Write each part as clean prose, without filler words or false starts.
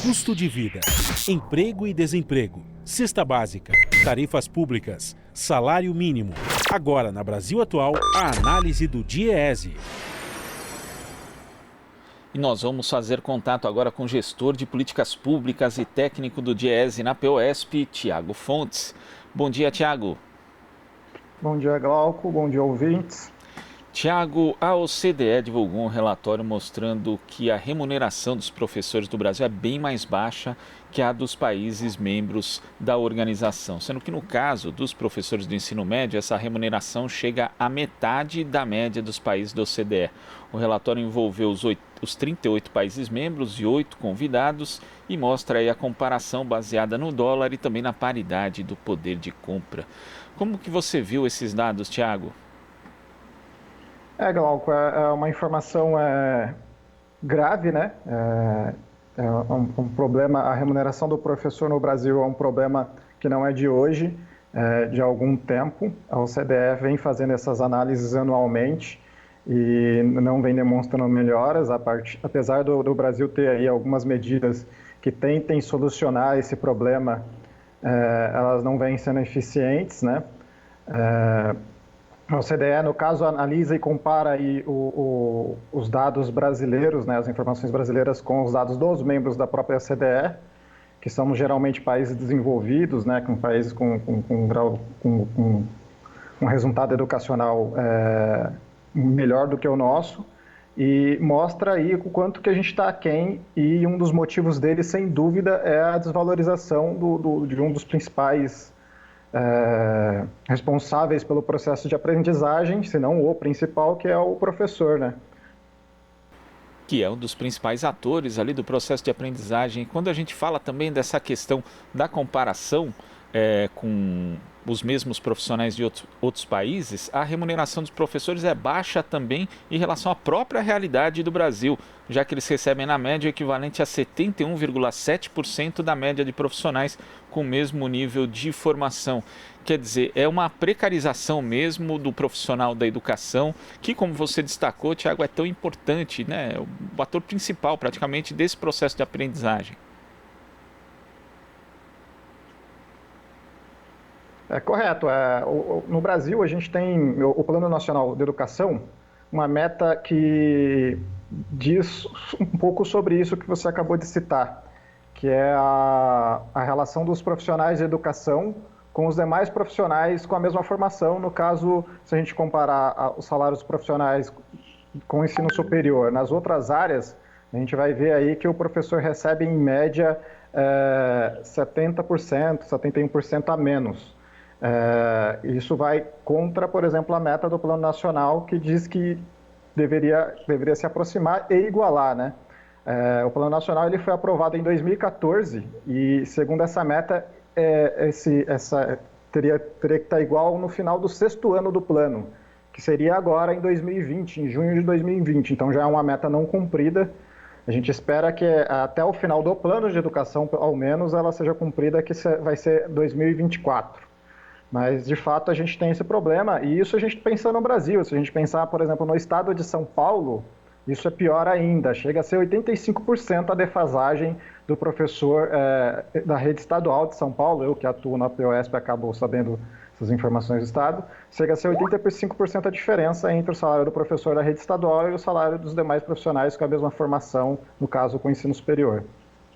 Custo de vida, emprego e desemprego, cesta básica, tarifas públicas, salário mínimo. Agora, na Brasil Atual, a análise do DIEESE. E nós vamos fazer contato agora com o gestor de políticas públicas e técnico do DIEESE na POSP, Tiago Fontes. Bom dia, Tiago. Bom dia, Glauco. Bom dia, ouvintes. Tiago, a OCDE divulgou um relatório mostrando que a remuneração dos professores do Brasil é bem mais baixa que a dos países membros da organização, sendo que no caso dos professores do ensino médio, essa remuneração chega à metade da média dos países da OCDE. O relatório envolveu os 38 países membros e 8 convidados e mostra aí a comparação baseada no dólar e também na paridade do poder de compra. Como que você viu esses dados, Tiago? Glauco, é uma informação grave, né? É um problema, a remuneração do professor no Brasil é um problema que não é de hoje, de algum tempo. A OCDE vem fazendo essas análises anualmente e não vem demonstrando melhoras, apesar do Brasil ter aí algumas medidas que tentem solucionar esse problema, elas não vêm sendo eficientes, né? A OCDE, no caso, analisa e compara aí os dados brasileiros, né, as informações brasileiras com os dados dos membros da própria OCDE, que são geralmente países desenvolvidos, né, com países com um resultado educacional melhor do que o nosso, e mostra aí o quanto que a gente está aquém, e um dos motivos dele, sem dúvida, é a desvalorização de um dos principais responsáveis pelo processo de aprendizagem, se não o principal, que é o professor, né? Que é um dos principais atores ali do processo de aprendizagem. Quando a gente fala também dessa questão da comparação com os mesmos profissionais de outros países, a remuneração dos professores é baixa também em relação à própria realidade do Brasil, já que eles recebem na média o equivalente a 71,7% da média de profissionais com o mesmo nível de formação. Quer dizer, é uma precarização mesmo do profissional da educação, que, como você destacou, Tiago, é tão importante, né? O ator principal praticamente desse processo de aprendizagem. É correto. No Brasil, a gente tem o Plano Nacional de Educação, uma meta que diz um pouco sobre isso que você acabou de citar, que é a relação dos profissionais de educação com os demais profissionais com a mesma formação. No caso, se a gente comparar os salários profissionais com o ensino superior nas outras áreas, a gente vai ver aí que o professor recebe, em média, 70%, 71% a menos. Isso vai contra, por exemplo, a meta do Plano Nacional, que diz que deveria se aproximar e igualar, né? O Plano Nacional ele foi aprovado em 2014 e, segundo essa meta, teria que estar igual no final do 6º ano do plano, que seria agora em 2020, em junho de 2020. Então já é uma meta não cumprida. A gente espera que até o final do plano de educação, ao menos, ela seja cumprida, que vai ser 2024. Mas, de fato, a gente tem esse problema, e isso a gente pensa no Brasil. Se a gente pensar, por exemplo, no estado de São Paulo, isso é pior ainda. Chega a ser 85% a defasagem do professor da rede estadual de São Paulo. Eu, que atuo na POSP, acabo sabendo essas informações do estado. Chega a ser 85% a diferença entre o salário do professor da rede estadual e o salário dos demais profissionais com a mesma formação, no caso, com o ensino superior.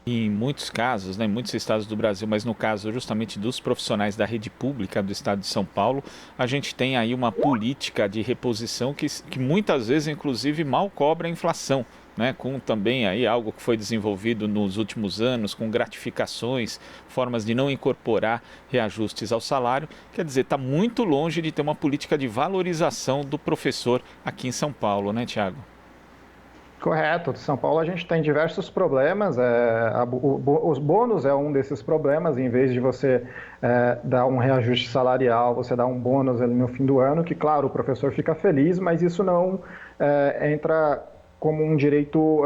Em muitos casos, né, em muitos estados do Brasil, mas no caso justamente dos profissionais da rede pública do estado de São Paulo, a gente tem aí uma política de reposição que muitas vezes, inclusive, mal cobra a inflação, né, com também aí algo que foi desenvolvido nos últimos anos, com gratificações, formas de não incorporar reajustes ao salário. Quer dizer, está muito longe de ter uma política de valorização do professor aqui em São Paulo, né, Tiago? Correto. Em São Paulo a gente tem diversos problemas. Os bônus é um desses problemas. Em vez de você dar um reajuste salarial, você dá um bônus ali no fim do ano, que, claro, o professor fica feliz, mas isso não entra como um direito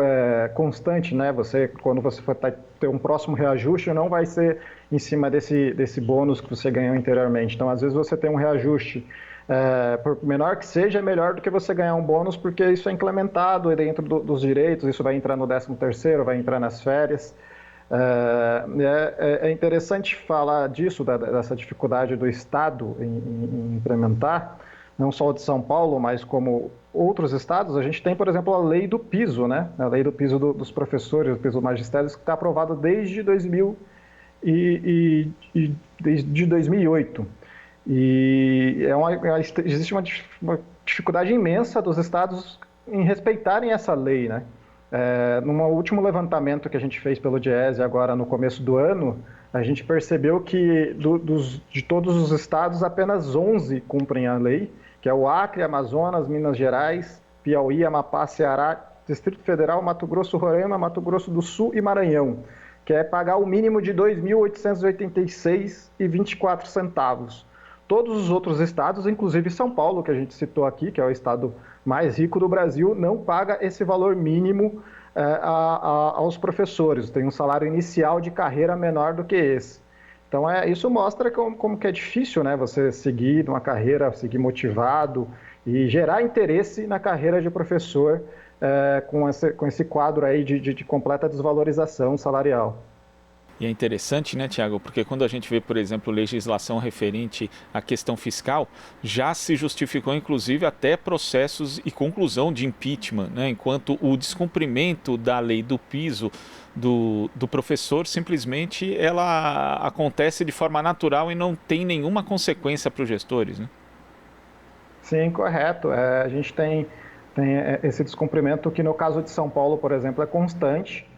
constante, né? Quando você for ter um próximo reajuste, não vai ser em cima desse bônus que você ganhou anteriormente. Então, às vezes você tem um reajuste por menor que seja, é melhor do que você ganhar um bônus, porque isso é implementado dentro dos direitos, isso vai entrar no 13º, vai entrar nas férias. É interessante falar disso, dessa dificuldade do Estado em implementar, não só o de São Paulo, mas como outros estados. A gente tem, por exemplo, a lei do piso, né? A lei do piso dos professores, do piso do magistério, que está aprovada desde 2008. E existe uma dificuldade imensa dos estados em respeitarem essa lei, né? Num último levantamento que a gente fez pelo Diese agora no começo do ano, a gente percebeu que de todos os estados, apenas 11 cumprem a lei, que é o Acre, Amazonas, Minas Gerais, Piauí, Amapá, Ceará, Distrito Federal, Mato Grosso, Roraima, Mato Grosso do Sul e Maranhão, que é pagar o mínimo de R$ 2.886,24. Todos os outros estados, inclusive São Paulo, que a gente citou aqui, que é o estado mais rico do Brasil, não paga esse valor mínimo aos professores. Tem um salário inicial de carreira menor do que esse. Então, isso mostra como que é difícil, né, você seguir uma carreira, seguir motivado e gerar interesse na carreira de professor com esse quadro aí de completa desvalorização salarial. E é interessante, né, Tiago, porque quando a gente vê, por exemplo, legislação referente à questão fiscal, já se justificou, inclusive, até processos e conclusão de impeachment, né, enquanto o descumprimento da lei do piso do professor, simplesmente, ela acontece de forma natural e não tem nenhuma consequência para os gestores, né? Sim, correto. A gente tem esse descumprimento que, no caso de São Paulo, por exemplo, é constante.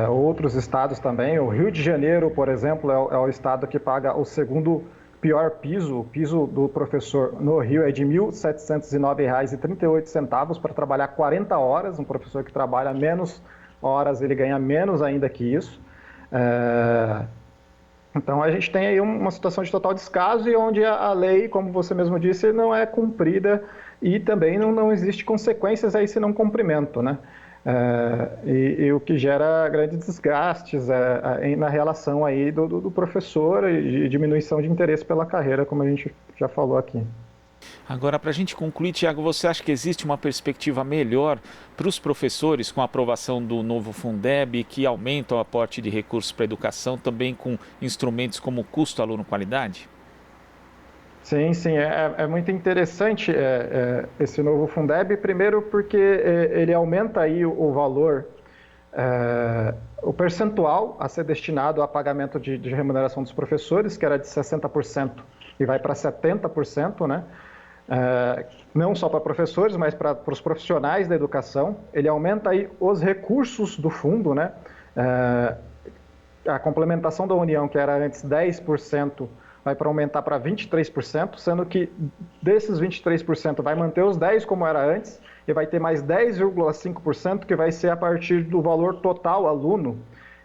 Outros estados também. O Rio de Janeiro, por exemplo, é o estado que paga o segundo pior piso. O piso do professor no Rio é de R$ 1.709,38 para trabalhar 40 horas. Um professor que trabalha menos horas, ele ganha menos ainda que isso. Então, a gente tem aí uma situação de total descaso e onde a lei, como você mesmo disse, não é cumprida e também não existe consequências a esse não cumprimento, né? E o que gera grandes desgastes na relação aí do professor e diminuição de interesse pela carreira, como a gente já falou aqui. Agora, para a gente concluir, Tiago, você acha que existe uma perspectiva melhor para os professores com a aprovação do novo Fundeb, que aumenta o aporte de recursos para a educação, também com instrumentos como custo aluno-qualidade? Sim, é muito interessante esse novo Fundeb, primeiro porque ele aumenta aí o valor, o percentual a ser destinado a pagamento de remuneração dos professores, que era de 60% e vai para 70%, né? Não só para professores, mas para os profissionais da educação. Ele aumenta aí os recursos do fundo, né? A complementação da União, que era antes 10%, vai para aumentar para 23%, sendo que desses 23% vai manter os 10% como era antes, e vai ter mais 10,5% que vai ser a partir do valor total aluno.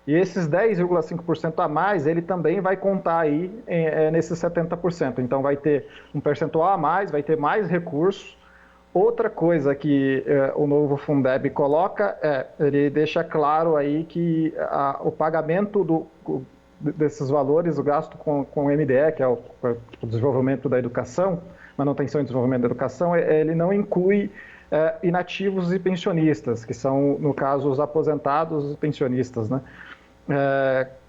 E esses 10,5% a mais, ele também vai contar aí nesses 70%. Então vai ter um percentual a mais, vai ter mais recursos. Outra coisa que o novo Fundeb coloca ele deixa claro aí que o pagamento desses valores, o gasto com o MDE, que é o desenvolvimento da educação, manutenção e desenvolvimento da educação, ele não inclui inativos e pensionistas, que são, no caso, os aposentados e pensionistas, né?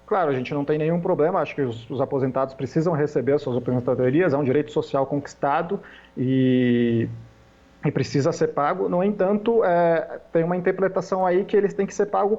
Claro, a gente não tem nenhum problema, acho que os aposentados precisam receber suas aposentadorias, é um direito social conquistado e precisa ser pago. No entanto, tem uma interpretação aí que eles têm que ser pagos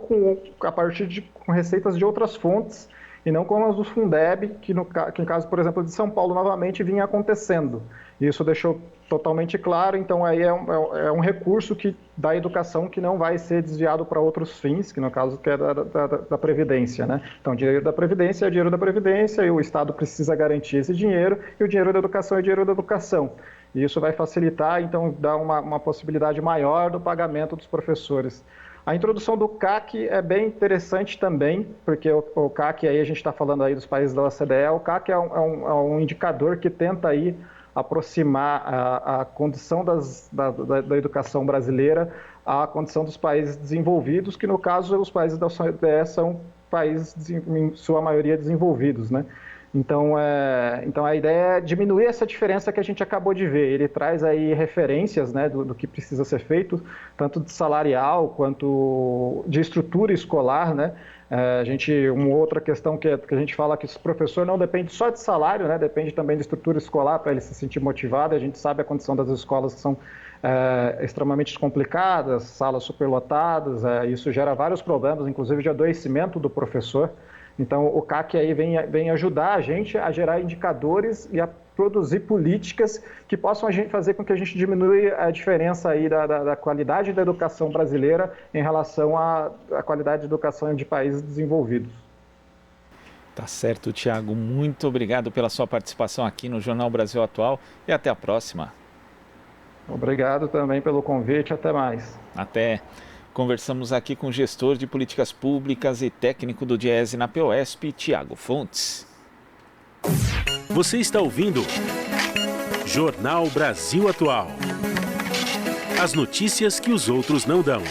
a partir com receitas de outras fontes, e não como as do Fundeb, que no caso, por exemplo, de São Paulo, novamente vinha acontecendo. Isso deixou totalmente claro, então aí é um recurso da educação que não vai ser desviado para outros fins, que no caso que é da Previdência, né? Então, o dinheiro da Previdência é dinheiro da Previdência, e o Estado precisa garantir esse dinheiro, e o dinheiro da educação é dinheiro da educação. E isso vai facilitar, então, dar uma possibilidade maior do pagamento dos professores. A introdução do CAC é bem interessante também, porque o CAC, aí a gente está falando aí dos países da OCDE, o CAC é um indicador que tenta aí aproximar a condição da educação brasileira à condição dos países desenvolvidos, que no caso os países da OCDE são países, em sua maioria, desenvolvidos, né? Então a ideia é diminuir essa diferença que a gente acabou de ver. Ele traz aí referências, né, do que precisa ser feito, tanto de salarial quanto de estrutura escolar, né? Uma outra questão que a gente fala que o professor não depende só de salário, né? Depende também de estrutura escolar para ele se sentir motivado. A gente sabe a condição das escolas que são extremamente complicadas, salas superlotadas, isso gera vários problemas, inclusive de adoecimento do professor. Então, o CAC aí vem ajudar a gente a gerar indicadores e a produzir políticas que possam fazer com que a gente diminua a diferença aí da qualidade da educação brasileira em relação à qualidade de educação de países desenvolvidos. Tá certo, Thiago. Muito obrigado pela sua participação aqui no Jornal Brasil Atual e até a próxima. Obrigado também pelo convite. Até mais. Até. Conversamos aqui com o gestor de políticas públicas e técnico do Diese na POSP, Thiago Fontes. Você está ouvindo Jornal Brasil Atual. As notícias que os outros não dão.